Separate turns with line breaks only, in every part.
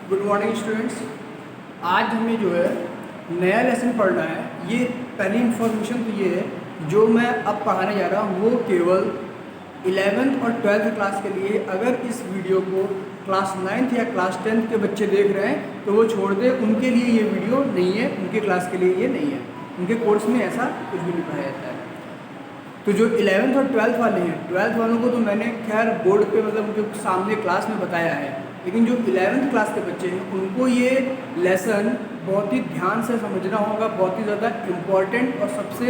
Good morning students. आज हमें जो है नया लेसन पढ़ना है। ये पहली इन्फॉर्मेशन तो ये है जो मैं अब पढ़ाने जा रहा हूँ वो केवल 11th और 12th क्लास के लिए। अगर इस वीडियो को क्लास 9th या क्लास 10th के बच्चे देख रहे हैं तो वो छोड़ दें, उनके लिए ये वीडियो नहीं है, उनके क्लास के लिए ये नहीं है। उनके कोर्स में ऐसा कुछ भी नहीं पढ़ाया जाता है। तो जो 11th और 12th वाले हैं, 12th वालों को तो मैंने खैर बोर्ड पे मतलब उनके सामने क्लास में बताया है, लेकिन जो 11th क्लास के बच्चे हैं उनको ये लेसन बहुत ही ध्यान से समझना होगा। बहुत ही ज़्यादा इम्पॉर्टेंट और सबसे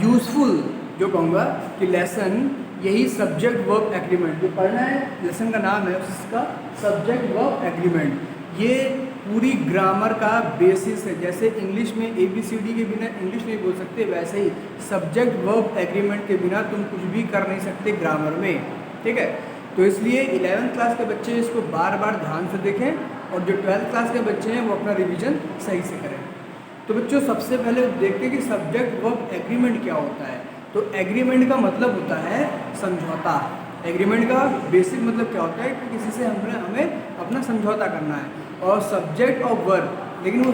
यूज़फुल जो कहूँगा कि लेसन यही सब्जेक्ट वर्ब एग्रीमेंट जो पढ़ना है। लेसन का नाम है उसका सब्जेक्ट वर्ब एग्रीमेंट। ये पूरी ग्रामर का बेसिस है। जैसे इंग्लिश में ABCD के बिना इंग्लिश नहीं बोल सकते, वैसे ही सब्जेक्ट वर्ब एग्रीमेंट के बिना तुम कुछ भी कर नहीं सकते ग्रामर में। ठीक है, तो इसलिए 11th क्लास के बच्चे इसको बार बार ध्यान से देखें और जो 12th क्लास के बच्चे हैं वो अपना रिवीजन सही से करें। तो बच्चों सबसे पहले देखते हैं कि सब्जेक्ट वर्ब एग्रीमेंट क्या होता है। तो एग्रीमेंट का मतलब होता है समझौता। एग्रीमेंट का बेसिक मतलब क्या होता है कि किसी से हमें अपना समझौता करना है। और सब्जेक्ट और वर्ब, लेकिन वो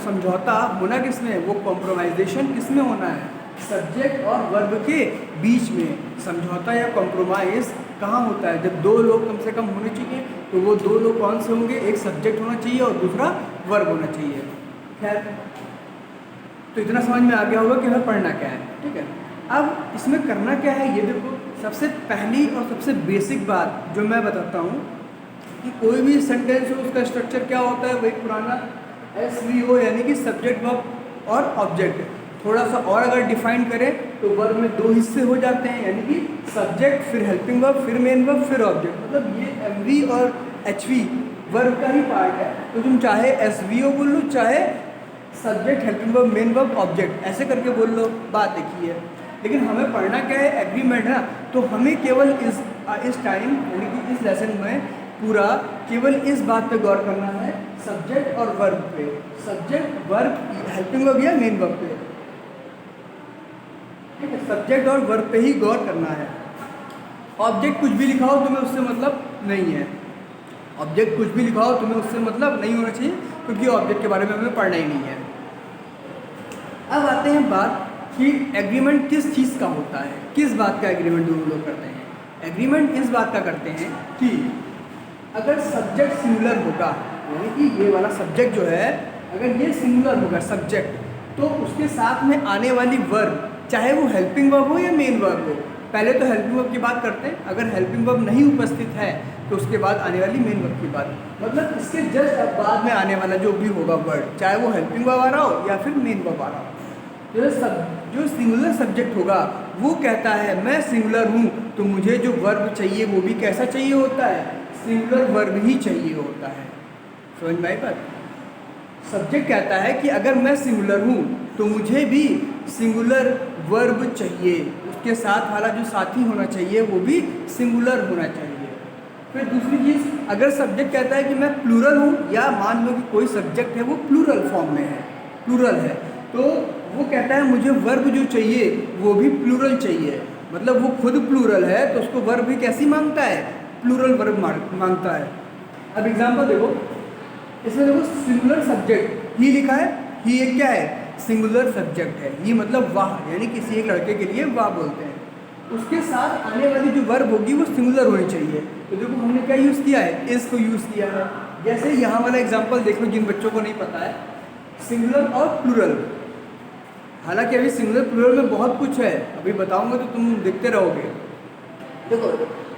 समझौता होना किस में है, वो कॉम्प्रोमाइजेशन किस में होना है, सब्जेक्ट और वर्ब के बीच में। समझौता या कॉम्प्रोमाइज़ कहाँ होता है, जब दो लोग कम से कम होने चाहिए। तो वो दो लोग कौन से होंगे, एक सब्जेक्ट होना चाहिए और दूसरा वर्ब होना चाहिए। खैर, तो इतना समझ में आ गया होगा कि हमें पढ़ना क्या है। ठीक है, अब इसमें करना क्या है ये देखो। सबसे पहली और सबसे बेसिक बात जो मैं बताता हूँ कि कोई भी सेंटेंस हो उसका स्ट्रक्चर क्या होता है, वही पुराना SVO यानी कि सब्जेक्ट वर्ब और ऑब्जेक्ट। थोड़ा सा और अगर डिफाइन करें तो वर्ब में दो हिस्से हो जाते हैं, यानी कि सब्जेक्ट फिर हेल्पिंग वर्ब फिर मेन वर्ब फिर ऑब्जेक्ट। मतलब ये MV और HV वर्ब का ही पार्ट है। तो तुम चाहे SVO बोल लो, चाहे subject helping verb main verb object, ऐसे करके बोल लो, बात एक ही है। लेकिन हमें पढ़ना क्या है, एग्रीमेंट है। तो हमें केवल इस टाइम यानी कि इस लेसन में पूरा केवल इस बात पे गौर करना है, सब्जेक्ट और वर्ब पे। सब्जेक्ट वर्ब हेल्पिंग वर्ब या मेन वर्ब पे। ठीक है, सब्जेक्ट और वर्ब पे ही गौर करना है। ऑब्जेक्ट कुछ भी लिखा हो तुम्हें उससे मतलब नहीं है। ऑब्जेक्ट कुछ भी लिखा हो तुम्हें उससे मतलब नहीं होना चाहिए, क्योंकि ऑब्जेक्ट के बारे में हमें पढ़ना ही नहीं है। अब आते हैं बात कि एग्रीमेंट किस चीज़ का होता है, किस बात का एग्रीमेंट दोनों लोग करते हैं। एग्रीमेंट इस बात का करते हैं कि अगर सब्जेक्ट सिंगुलर होगा, यानी कि ये वाला सब्जेक्ट जो है अगर ये सिंगुलर होगा सब्जेक्ट, तो उसके साथ में आने वाली वर्ब चाहे वो हेल्पिंग वर्ब हो या मेन वर्ब हो। पहले तो हेल्पिंग वर्ब की बात करते हैं, अगर हेल्पिंग वर्ब नहीं उपस्थित है तो उसके बाद आने वाली मेन वर्ब की बात, मतलब इसके जस्ट बाद में आने वाला जो भी होगा वर्ड, चाहे वो हेल्पिंग वर्ब आ रहा हो या फिर मेन वर्ब आ रहा हो। जो सिंगुलर सब्जेक्ट होगा वो कहता है मैं सिंगुलर हूँ, तो मुझे जो वर्ब चाहिए वो भी कैसा चाहिए होता है, सिंगुलर वर्ब ही चाहिए होता है। समझ में आई बात। सब्जेक्ट कहता है कि अगर मैं सिंगुलर हूँ तो मुझे भी सिंगुलर वर्ब चाहिए, उसके साथ वाला जो साथी होना चाहिए वो भी सिंगुलर होना चाहिए। फिर दूसरी चीज़, अगर सब्जेक्ट कहता है कि मैं प्लूरल हूँ, या मान लो कि कोई सब्जेक्ट है वो प्लूरल फॉर्म में है, प्लूरल है, तो वो कहता है मुझे वर्ब जो चाहिए वो भी प्लूरल चाहिए। मतलब वो खुद प्लूरल है तो उसको वर्ब भी कैसी मांगता है, प्लूरल वर्ब मांगता है। अब एग्जांपल देखो, इसमें देखो सिंगुलर सब्जेक्ट ही लिखा है। ही एक क्या है, सिंगुलर सब्जेक्ट है। ये मतलब वाह, यानी किसी एक लड़के के लिए वाह बोलते हैं। उसके साथ आने वाली जो वर्ब होगी वो सिंगुलर होनी चाहिए। तो देखो हमने क्या यूज़ किया है, इस को यूज़ किया है। जैसे यहाँ वाला एग्जाम्पल देखो, जिन बच्चों को नहीं पता है, सिंगुलर और प्लूरल। हालांकि अभी सिंगुलर प्लूरल में बहुत कुछ है, अभी बताऊंगा तो तुम देखते रहोगे। देखो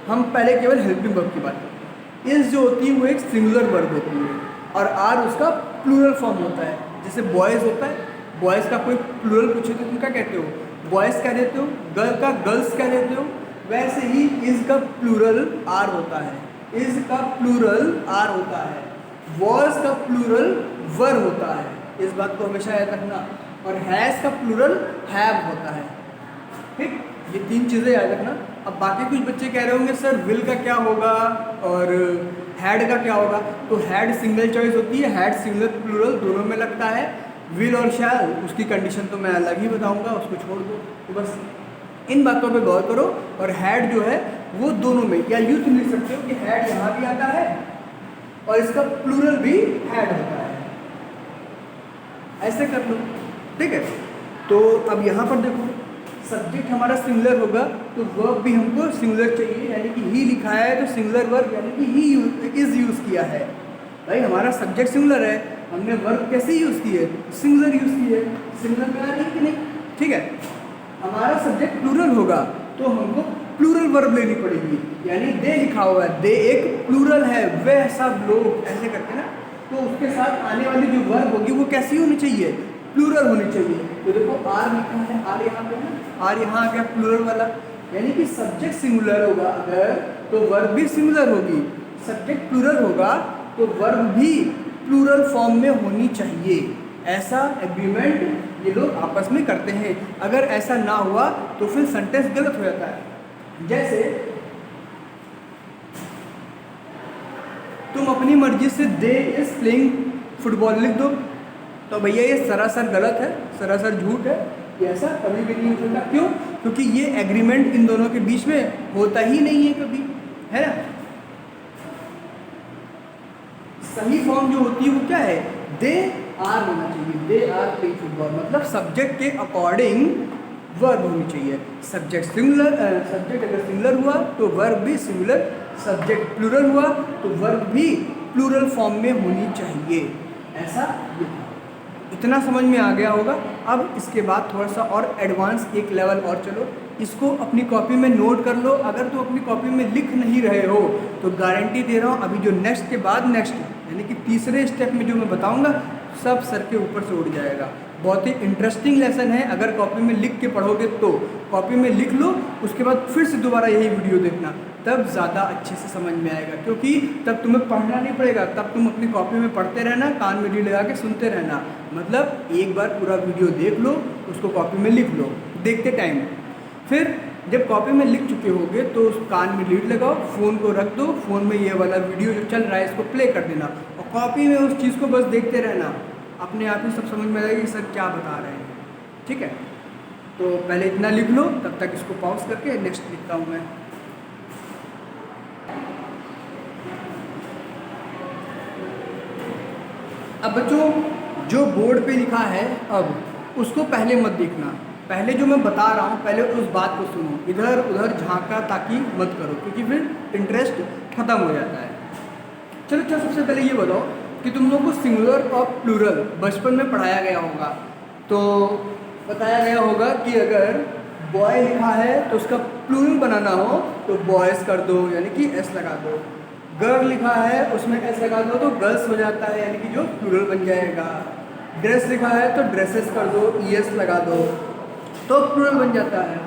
हम पहले केवल हेल्पिंग वर्ब की बात करते हैं। इस जो होती है वो एक सिंगुलर वर्ब होती है और आर उसका प्लूरल फॉर्म होता है। जैसे बॉयज़ होता है, बॉयज़ का कोई प्लूरल पूछे तो तुम क्या कहते हो, बॉयज़ कह देते हो। गर्ल का गर्ल्स कह देते हो। वैसे ही इज का प्लूरल आर होता है, इज का प्लूरल आर होता है, वॉज का प्लूरल वर होता है। इस बात को हमेशा याद रखना। और हैज़ का प्लूरल हैव होता है। ठीक, ये तीन चीज़ें याद रखना। अब बाकी कुछ बच्चे कह रहे होंगे सर विल का क्या होगा और हैड का क्या होगा। तो हैड सिंगल चॉइस होती है, हैड सिंगुलर प्लूरल दोनों में लगता है। विल और शैल उसकी कंडीशन तो मैं अलग ही बताऊंगा, उसको छोड़ दो। तो बस इन बातों पे गौर करो। और हैड जो है वो दोनों में, या यूँ तुम लिख सकते हो कि हैड यहाँ भी आता है और इसका प्लूरल भी हैड होता है। ऐसे कर लो, ठीक है। तो अब यहाँ पर देखो, सब्जेक्ट हमारा सिंगुलर होगा तो वर्ब भी हमको सिंगुलर चाहिए, यानी कि ही लिखा है तो सिंगुलर वर्ब यानी कि ही इज यूज़ किया है। भाई हमारा सब्जेक्ट सिंगुलर है, हमने वर्ब कैसे यूज़ की है, सिंगुलर यूज़ की है, सिंगुलर में आ रही कि नहीं, ठीक है। हमारा सब्जेक्ट प्लूरल होगा तो हमको प्लूरल वर्ब लेनी पड़ेगी, यानी दे लिखा हुआ है, दे एक प्लूरल है, वह सब लोग, ऐसे करके ना, तो उसके साथ आने वाली जो वर्ब होगी वो कैसी होनी चाहिए, प्लूरल होनी चाहिए। तो देखो आर लिखा है, आर यहाँ पे है, आर यहाँ आ गया प्लूरल वाला, यानी कि सब्जेक्ट सिंगुलर होगा अगर तो वर्ब भी सिंगुलर होगी, सब्जेक्ट प्लूरल होगा तो वर्ब भी प्लूरल फॉर्म में होनी चाहिए। ऐसा एग्रीमेंट ये लोग आपस में करते हैं। अगर ऐसा ना हुआ तो फिर सेंटेंस गलत हो जाता है। जैसे तुम अपनी मर्जी से दे इज प्लेइंग फुटबॉल लिख दो, तो भैया ये सरासर गलत है, सरासर झूठ है, ये ऐसा कभी भी नहीं हो सकता। क्यों? क्योंकि ये एग्रीमेंट इन दोनों के बीच में होता ही नहीं है कभी, है ना। सही फॉर्म जो होती है वो क्या है, दे आर होना चाहिए, दे आर प्लेइंग फुटबॉल, मतलब सब्जेक्ट के अकॉर्डिंग वर्ब होनी चाहिए। सब्जेक्ट सिंगुलर, सब्जेक्ट अगर सिंगुलर हुआ तो वर्ब भी सिंगुलर, सब्जेक्ट प्लूरल हुआ तो वर्ब भी प्लूरल फॉर्म में होनी चाहिए। ऐसा ये था। इतना समझ में आ गया होगा। अब इसके बाद थोड़ा सा और एडवांस एक लेवल और चलो, इसको अपनी कॉपी में नोट कर लो। अगर तुम अपनी कॉपी में लिख नहीं रहे हो तो गारंटी दे रहा हूँ अभी जो नेक्स्ट के बाद नेक्स्ट यानी कि तीसरे स्टेप में जो मैं बताऊँगा सब सर के ऊपर से उड़ जाएगा। बहुत ही इंटरेस्टिंग लेसन है। अगर कॉपी में लिख के पढ़ोगे तो कॉपी में लिख लो, उसके बाद फिर से दोबारा यही वीडियो देखना, तब ज़्यादा अच्छे से समझ में आएगा। क्योंकि तब तुम्हें पढ़ना नहीं पड़ेगा, तब तुम अपनी कॉपी में पढ़ते रहना, कान में लीड लगा के सुनते रहना। मतलब एक बार पूरा वीडियो देख लो, उसको कॉपी में लिख लो देखते टाइम। फिर जब कॉपी में लिख चुके होगे तो उस कान में लीड लगाओ, फ़ोन को रख दो, फ़ोन में ये वाला वीडियो जो चल रहा है इसको प्ले कर देना और कॉपी में उस चीज़ को बस देखते रहना। अपने आप ही सब समझ में आएगा कि सर क्या बता रहे हैं। ठीक है, तो पहले इतना लिख लो, तब तक इसको पॉज करके नेक्स्ट लिखता हूँ मैं। अब बच्चों जो बोर्ड पे लिखा है अब उसको पहले मत देखना, पहले जो मैं बता रहा हूँ पहले उस बात को सुनो, इधर उधर झांका ताकि मत करो, क्योंकि फिर इंटरेस्ट खत्म हो जाता है। चलो अच्छा, सबसे पहले ये बताओ कि तुम लोगों को सिंगुलर और प्लूरल बचपन में पढ़ाया गया होगा, तो बताया गया होगा कि अगर बॉय लिखा है तो उसका प्लूरल बनाना हो तो बॉयज़ कर दो, यानी कि एस लगा दो। गर्ल लिखा है उसमें एस लगा दो तो गर्ल्स हो जाता है, यानी कि जो प्लूरल बन जाएगा। ड्रेस लिखा है तो ड्रेसेस कर दो, ईएस लगा दो तो प्लूरल बन जाता है।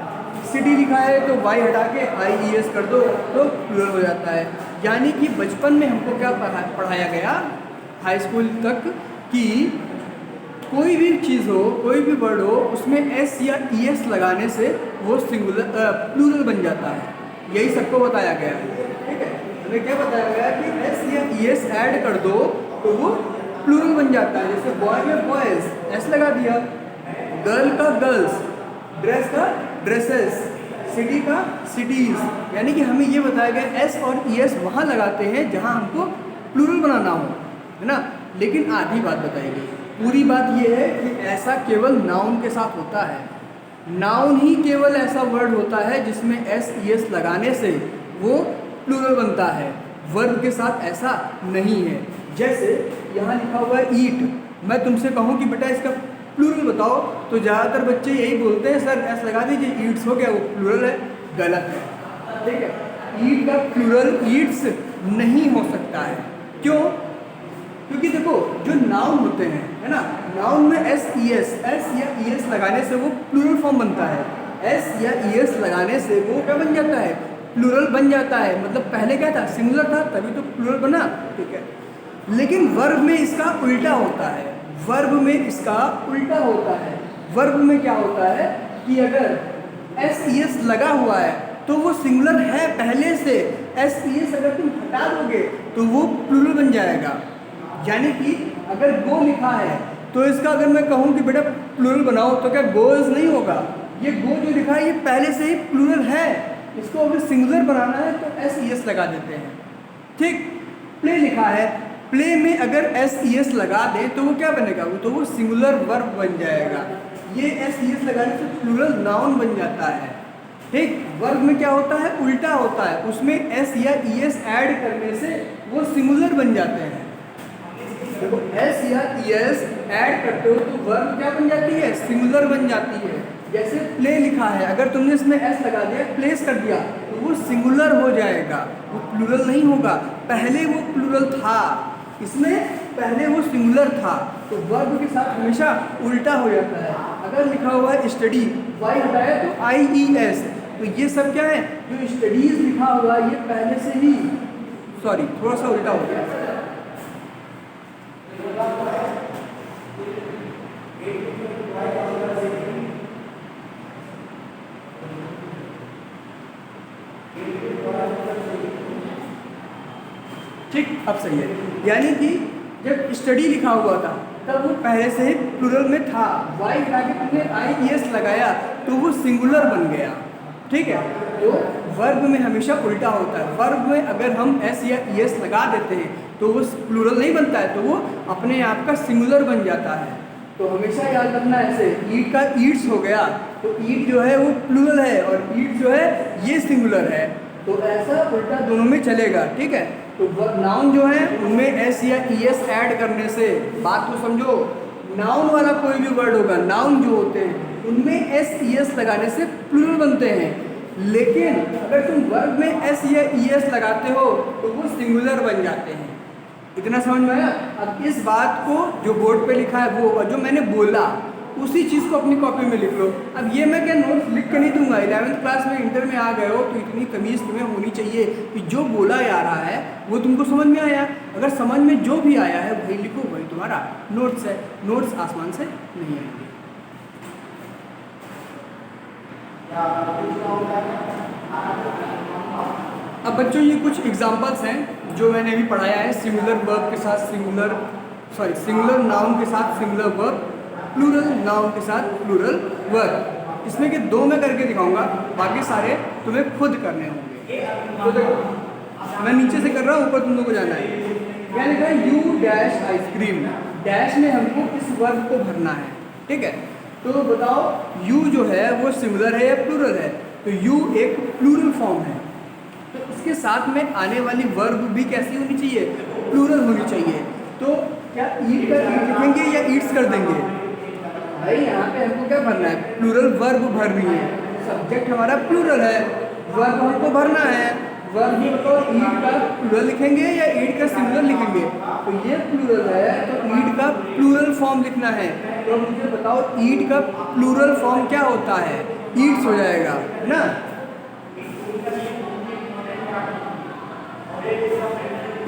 सिटी लिखा है तो वाई हटा के IES कर दो तो प्लूरल हो जाता है। यानी कि बचपन में हमको क्या पढ़ाया गया हाई स्कूल तक कि कोई भी चीज़ हो, कोई भी वर्ड हो, उसमें एस या ES लगाने से वो सिंगुलर प्लूरल बन जाता है। यही सबको बताया गया है। ठीक है, हमें क्या बताया गया कि एस या ES ऐड कर दो तो वो प्लूरल बन जाता है। जैसे बॉय में बॉयज़ एस लगा दिया, गर्ल का गर्ल्स, ड्रेस का ड्रेसेस, सिटी का सिटीज़, यानी कि हमें ये बताया गया एस और ES वहाँ लगाते हैं जहाँ हमको प्लूरल बनाना हो, है ना। लेकिन आधी बात बताई गई, पूरी बात ये है कि ऐसा केवल नाउन के साथ होता है। नाउन ही केवल ऐसा वर्ड होता है जिसमें एस ES लगाने से वो प्लूरल बनता है, वर्ब के साथ ऐसा नहीं है। जैसे यहाँ लिखा हुआ है ईट, मैं तुमसे कहूँ कि बेटा इसका प्लूरल बताओ तो ज़्यादातर बच्चे यही बोलते हैं सर एस लगा दीजिए, ईट्स हो गया, वो प्लूरल है। गलत है। ठीक है, ईट का प्लूरल ईट्स नहीं हो सकता है। क्यों? क्योंकि देखो जो नाउन होते हैं, है ना, नाउन में एस या ES लगाने से वो प्लूरल फॉर्म बनता है। एस या ES लगाने से वो क्या बन जाता है, प्लूरल बन जाता है। मतलब पहले क्या था, सिंगुलर था, तभी तो प्लूरल बना। ठीक है, लेकिन वर्ब में इसका उल्टा होता है। वर्ब में इसका उल्टा होता है। वर्ब में क्या होता है कि अगर एस ES लगा हुआ है तो वो सिंगुलर है पहले से, एस ES अगर तुम हटा दोगे तो वो प्लूरल बन जाएगा। यानी कि अगर गो लिखा है तो इसका अगर मैं कहूँ कि बेटा प्लूरल बनाओ तो क्या गोज नहीं होगा। ये गो जो लिखा है ये पहले से ही प्लूरल है, इसको अगर सिंगुलर बनाना है तो एस ES लगा देते हैं। ठीक, प्ले लिखा है प्ले में अगर एस ई एस लगा दें तो वो क्या बनेगा, तो वो सिंगुलर वर्ब बन जाएगा। ये एस ई एस लगाने से प्लूरल नाउन बन जाता है। ठीक, वर्ब में क्या होता है, उल्टा होता है, उसमें एस या ई एस ऐड करने से वो सिंगुलर बन जाते हैं। देखो एस या ई एस ऐड करते हो तो वर्ब क्या बन जाती है, सिंगुलर बन जाती है। जैसे प्ले लिखा है, अगर तुमने इसमें एस लगा दिया, प्लेस कर दिया, तो वो सिंगुलर हो जाएगा, वो प्लूरल नहीं होगा। पहले वो प्लूरल था, इसमें पहले वो सिंगुलर था, तो वर्ब के साथ हमेशा उल्टा हो जाता है। अगर लिखा हुआ है स्टडी, वाई हटाया तो आई ई एस, तो ये सब क्या है, जो स्टडीज लिखा हुआ है ये पहले से ही, सॉरी थोड़ा सा उल्टा हो गया। ठीक, अब सही है। यानी कि जब स्टडी लिखा हुआ था तब वो पहले से ही प्लूरल में था, वाई हटा के तुमने आई ई एस लगाया तो वो सिंगुलर बन गया। ठीक है, तो वर्ब में हमेशा उल्टा होता है। वर्ब में अगर हम एस या ई एस लगा देते हैं तो वो प्लूरल नहीं बनता है, तो वो अपने आप का सिंगुलर बन जाता है। तो हमेशा याद रखना ऐसे, ईट का ईट्स हो गया तो ईट जो है वो प्लूरल है और ईट जो है ये सिंगुलर है, तो ऐसा उल्टा दोनों में चलेगा। ठीक है, तो नाउन जो है उनमें एस या ई एस ऐड करने से, बात तो समझो, नाउन वाला कोई भी वर्ड होगा, नाउन जो होते हैं उनमें एस ई एस लगाने से प्लूरल बनते हैं, लेकिन अगर तुम वर्ब में एस या ई एस लगाते हो तो वो सिंगुलर बन जाते हैं। इतना समझ में आया? अब इस बात को जो बोर्ड पे लिखा है वो, और जो मैंने बोला उसी चीज़ को अपनी कॉपी में लिख लो। अब ये मैं क्या नोट्स लिख के नहीं दूंगा, 11th क्लास में इंटर में आ गए हो तो इतनी तमीज़ तुम्हें होनी चाहिए कि जो बोला जा रहा है वो तुमको समझ में आया। अगर समझ में जो भी आया है वही लिखो, वही तुम्हारा नोट्स है। नोट्स आसमान से नहीं आएंगे। अब बच्चों ये कुछ एग्जाम्पल्स हैं जो मैंने अभी पढ़ाया है, सिंगुलर वर्ब के साथ सिंगुलर नाउन के साथ सिंगुलर वर्ब, प्लूरल नाउन के साथ प्लूरल वर्ब। इसमें के दो मैं करके दिखाऊंगा, बाकी सारे तुम्हें खुद करने होंगे। तो देखो मैं नीचे से कर रहा हूँ, ऊपर तुम लोगों को जाना है। क्या लिखा है, यू डैश आइसक्रीम, डैश में हमको इस वर्ब को भरना है। ठीक है, तो बताओ यू जो है वो सिंगुलर है या प्लूरल है, तो यू एक प्लूरल फॉर्म है, तो इसके साथ में आने वाली वर्ब भी कैसी होनी चाहिए, प्लूरल होनी चाहिए। तो क्या ईट का ईट लिखेंगे या ईट्स कर देंगे, भाई यहाँ पे हमको क्या भरना है, प्लूरल वर्ब भरनी है। सब्जेक्ट हमारा प्लूरल है, वर्ब हमको भरना है। वर्ब में बताओ ईट का प्लूरल लिखेंगे या ईट का सिंगुलर लिखेंगे, तो ये प्लूरल है तो ईट का प्लूरल फॉर्म लिखना है। तो मुझे बताओ ईट का प्लूरल फॉर्म क्या होता है, ईट्स हो जाएगा ना।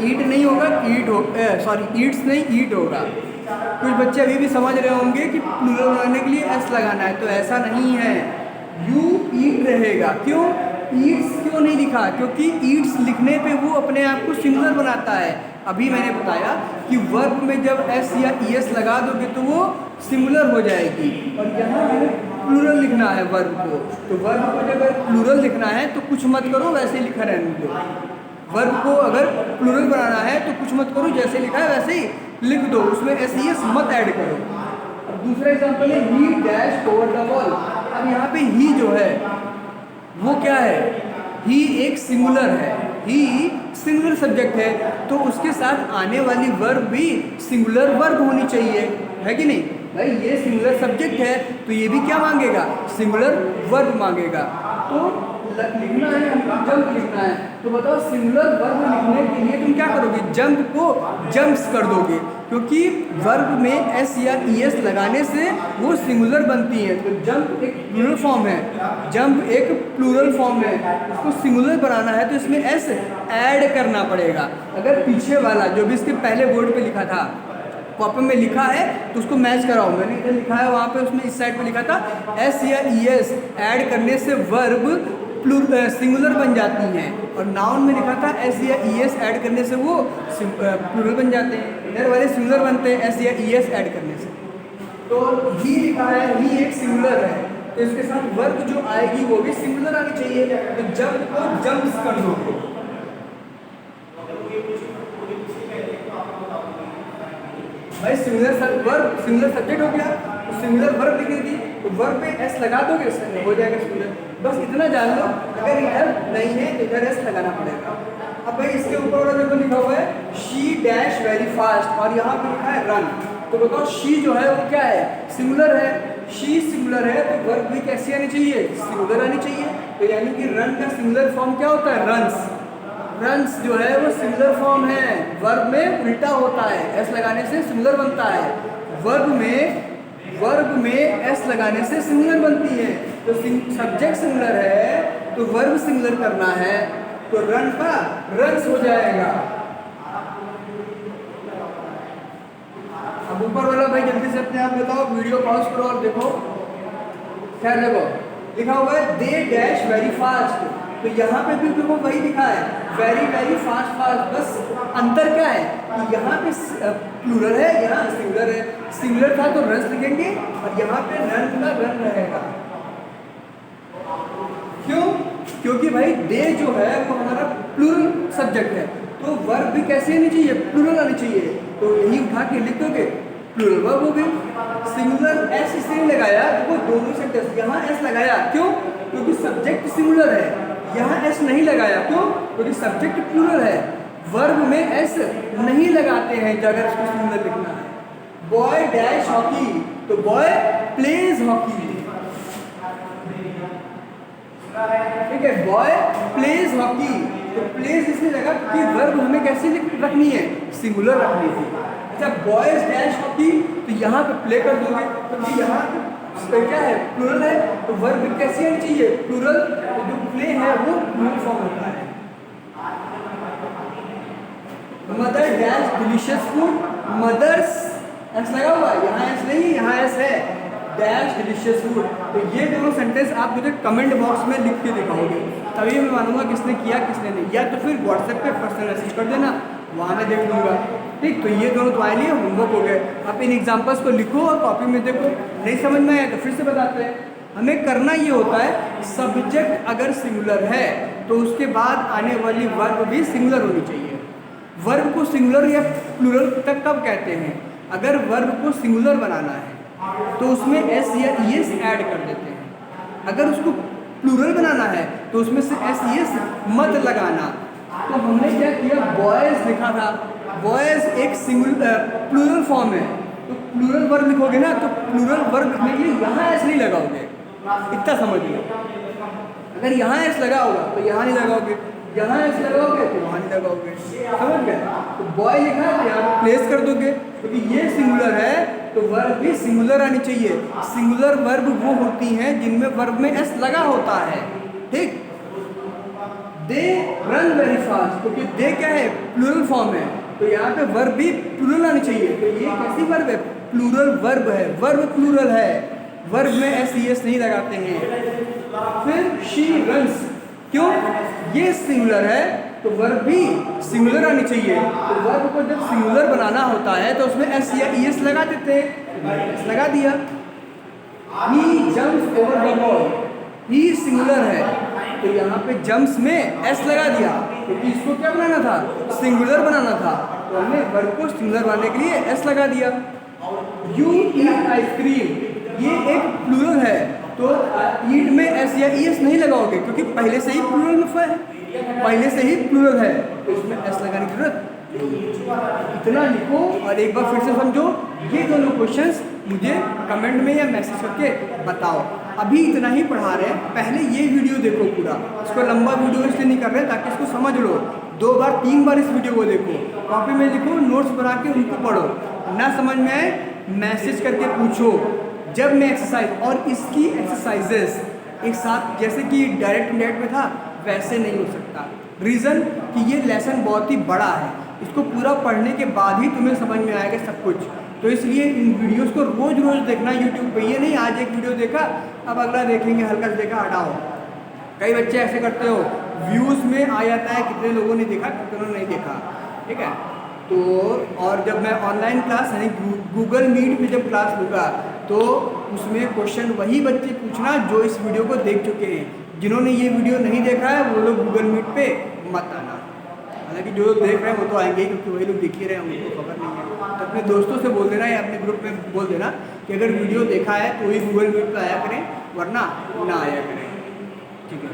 ईट नहीं होगा, ईट हो, सॉरी ईट्स नहीं, ईट होगा। कुछ बच्चे अभी भी समझ रहे होंगे कि प्लूरल बनाने के लिए एस लगाना है, तो ऐसा नहीं है, यू ईट रहेगा। क्यों ईट्स क्यों नहीं लिखा, क्योंकि ईट्स लिखने पे वो अपने आप को सिंगुलर बनाता है। अभी मैंने बताया कि वर्ब में जब एस या ई एस लगा दोगे तो वो सिंगुलर हो जाएगी, और यहाँ हमें प्लूरल लिखना है वर्ब को। तो वर्ब को जब प्लूरल लिखना है तो कुछ मत करो, वैसे लिखा रहने दो। वर्ब को अगर प्लूरल बनाना है तो कुछ मत करो, जैसे लिखा है वैसे ही लिख दो, उसमें एस ई एस मत ऐड करो। अब दूसरा एग्जाम्पल है ही डैश ओवर द वॉल। अब यहाँ पे ही जो है वो क्या है, ही एक सिंगुलर है, ही सिंगुलर सब्जेक्ट है, तो उसके साथ आने वाली वर्ब भी सिंगुलर वर्ब होनी चाहिए, है कि नहीं भाई। ये सिंगुलर सब्जेक्ट है तो ये भी क्या मांगेगा, सिंगुलर वर्ब मांगेगा। तो लिखना है हमको, जंप लिखना है, तो बताओ सिंगुलर वर्ब लिखने के लिए तुम क्या करोगे, जंप को जंप्स कर दोगे, क्योंकि वर्ब में एस या ई एस लगाने से वो सिंगुलर बनती है। तो जंप एक प्लूरल फॉर्म है, जंप एक प्लूरल फॉर्म है, उसको सिंगुलर बनाना है तो इसमें एस ऐड करना पड़ेगा। अगर पीछे वाला जो भी इसके पहले बोर्ड पे लिखा था, कॉपी में लिखा है तो उसको मैच कराओ। मैंने इधर लिखा है, वहाँ पे उसमें इस साइड पे लिखा था एस या ई एस ऐड करने से वर्ब सिंगुलर बन जाती हैं, और नाउन में लिखा था एस या ई एस ऐड करने से वो प्लूरल बन जाते हैं। इधर वाले सिंगुलर बनते हैं एस या ई एस ऐड करने से। तो ही लिखा है, ही एक सिंगुलर है, तो इसके साथ वर्ब जो आएगी वो भी सिंगुलर आनी चाहिए। तो जंप को जंप्स कर दो। सिंगुलर वर्ब सिंगुलर सब्जेक्ट हो गया, तो सिंगुलर वर्ब लिखेगी, तो वर्ब पे एस लगा दोगे, हो जाएगा सिंगुलर। बस इतना जान लो, अगर इधर नहीं है तो इधर एस लगाना पड़ेगा। अब भाई इसके ऊपर वाला देखो लिखा हुआ है शी डैश वेरी फास्ट, और यहाँ पे लिखा है रन। तो बताओ शी जो है वो क्या है, सिंगुलर है। शी सिंगुलर है तो वर्ब भी कैसी आनी चाहिए, सिंगुलर आनी चाहिए। तो यानी कि रन का सिंगुलर फॉर्म क्या होता है, रन्स। रन्स जो है वो सिंगुलर फॉर्म है, वर्ब में उल्टा होता है, एस लगाने से सिंगुलर बनता है। वर्ब में एस लगाने से सिंगुलर बनती है। तो सब्जेक्ट सिंगुलर है तो वर्ब सिंगुलर करना है, तो रन का रन्स हो जाएगा। अब ऊपर वाला भाई जल्दी से अपने आप बताओ, वीडियो पॉज करो और देखो। खैर देखो लिखा हुआ है दे डैश वेरी फास्ट, तो यहाँ पे भी देखो वही लिखा है वेरी वेरी फास्ट फास्ट। बस अंतर क्या है कि यहाँ पे प्लूरल है, यहाँ सिंगुलर है। सिंगुलर था तो रन्स लिखेंगे और यहाँ पे रन का रन रहेगा। क्यों? क्योंकि भाई दे जो है वो हमारा प्लूरल सब्जेक्ट है, तो वर्ब भी कैसे आनी चाहिए, प्लूरल आनी चाहिए। तो यही उठा के लिख दोगे, प्लूरल वर्ब हो गई। सिंगुलर एस इसलिए लगाया, देखो दोनों सेंटेंस यहाँ एस लगाया, क्यों? क्योंकि सब्जेक्ट सिंगुलर है। यहाँ एस नहीं लगाया, क्यों? क्योंकि सब्जेक्ट प्लूरल है। वर्ब में एस नहीं लगाते हैं अगर इसको सिंगुलर लिखना है। बॉय डैश हॉकी, तो बॉय प्लेज हॉकी, ठीक है, बॉय प्लेज हॉकी। तो प्लेज इसलिए लगा क्योंकि वर्ब हमें कैसे रखनी है, सिंगुलर रखनी थी। अच्छा बॉयज डैश हॉकी, तो यहाँ पे प्ले कर दोगे, क्योंकि यहाँ पे क्या है, प्लूरल है, तो वर्ब कैसी आनी चाहिए, प्लूरल। तो जो प्ले है वो प्लूरल फॉर्म होता है। Mother dash delicious food, mothers S लगा हुआ है, यहाँ एस नहीं, यहाँ एस है, डैश डिलीशियस फूड। तो ये दोनों सेंटेंस आप मुझे कमेंट बॉक्स में लिख के दिखाओगे, तभी मैं मानूंगा किसने किया किसने नहीं, या तो फिर व्हाट्सएप पे पर्सनल मैसेज कर देना, वहाँ मैं देख लूँगा। ठीक, तो ये दोनों तुम्हारे लिए होमवर्क हो गए। आप इन एग्जाम्पल्स को लिखो और कॉपी में देखो, नहीं समझ में आया तो फिर से बताते हैं। हमें करना ये होता है, सब्जेक्ट अगर सिंगुलर है तो उसके बाद आने वाली वर्ब भी सिंगुलर होनी चाहिए। वर्ब को सिंगुलर या प्लूरल तक कब कहते हैं, अगर वर्ब को सिंगुलर बनाना है तो उसमें एस या ईएस ऐड कर देते हैं। अगर उसको प्लूरल बनाना है तो उसमें से एस ईएस मत लगाना। तो हमने क्या किया, बॉयज लिखा था, बॉयज एक प्लूरल फॉर्म है, तो प्लूरल वर्ब लिखोगे ना, तो प्लूरल वर्ब लिखने के लिए यहाँ एस नहीं लगाओगे, इतना समझ लो। अगर यहाँ एस लगा होगा तो यहाँ नहीं लगाओगे, यहाँ एस लगाओगे तो वहाँ नहीं लगाओगे, समझ गए। तो बॉय लिखा है तो यहाँ पे प्लेस कर दोगे, क्योंकि ये सिंगुलर है तो वर्ब भी सिंगुलर आनी चाहिए। सिंगुलर वर्ब वो होती हैं जिनमें वर्ब में एस लगा होता है। ठीक, दे रन वेरी फास्ट, क्योंकि दे क्या है, प्लूरल फॉर्म है, तो यहाँ पे वर्ब भी प्लूरल आनी चाहिए। तो ये कैसी वर्ब है, प्लूरल वर्ब है, वर्ब प्लूरल है, वर्ब में एस ईएस नहीं लगाते हैं। फिर शी रन्स, क्यों, ये सिंगुलर है तो वर्ब भी सिंगुलर आनी चाहिए। तो वर्ब को जब सिंगुलर बनाना होता है तो उसमें एस या ईएस लगा देते हैं, एस लगा दिया। He jumps over the wall, he singular है तो यहाँ पे जम्प्स में एस लगा दिया, क्योंकि इसको क्या बनाना था, सिंगुलर बनाना था, तो हमने वर्ब को सिंगुलर बनाने के लिए एस लगा दिया। यू ईट आइसक्रीम, ये एक प्लूरल है तो ईट में एस या ईएस नहीं लगाओगे, क्योंकि पहले से ही प्लूरल में है, पहले से ही प्लूरल है, तो इसमें एस लगाने की जरूरत। इतना लिखो और एक बार फिर से समझो। ये दोनों क्वेश्चंस मुझे कमेंट में या मैसेज करके बताओ। अभी इतना ही पढ़ा रहे हैं, पहले ये वीडियो देखो पूरा, इसको लंबा वीडियो इसलिए नहीं कर रहे ताकि इसको समझ लो। 2 बार 3 बार इस वीडियो को देखो, कॉपी में लिखो, नोट्स बना के उनको पढ़ो, ना समझ में आए मैसेज करके पूछो। जब मैं एक्सरसाइज और इसकी एक्सरसाइजेस एक साथ, जैसे कि डायरेक्ट इंडायरेक्ट में था वैसे नहीं हो सकता। रीज़न कि ये लेसन बहुत ही बड़ा है, इसको पूरा पढ़ने के बाद ही तुम्हें समझ में आएगा सब कुछ। तो इसलिए इन वीडियोस को रोज़ रोज़ देखना यूट्यूब पे, ये नहीं आज एक वीडियो देखा अब अगला देखेंगे, हल्का से देखा हटाओ। कई बच्चे ऐसे करते हो, व्यूज़ में आ जाता है कितने लोगों ने देखा कितनों नहीं देखा, ठीक है। तो और जब मैं ऑनलाइन क्लास यानी गूगल मीट में जब क्लास लूँगा तो उसमें क्वेश्चन वही बच्चे पूछना जो इस वीडियो को देख चुके हैं। जिन्होंने ये वीडियो नहीं देखा है वो लोग गूगल मीट पे मत आना। हालांकि जो लोग देख रहे हैं वो तो आएंगे ही, क्योंकि वही लोग देख ही रहे हैं, उनको खबर नहीं है। तो अपने दोस्तों से बोल देना या अपने ग्रुप में बोल देना कि अगर वीडियो देखा है तो वही गूगल मीट पर आया करें, वरना ना आया करें। ठीक है।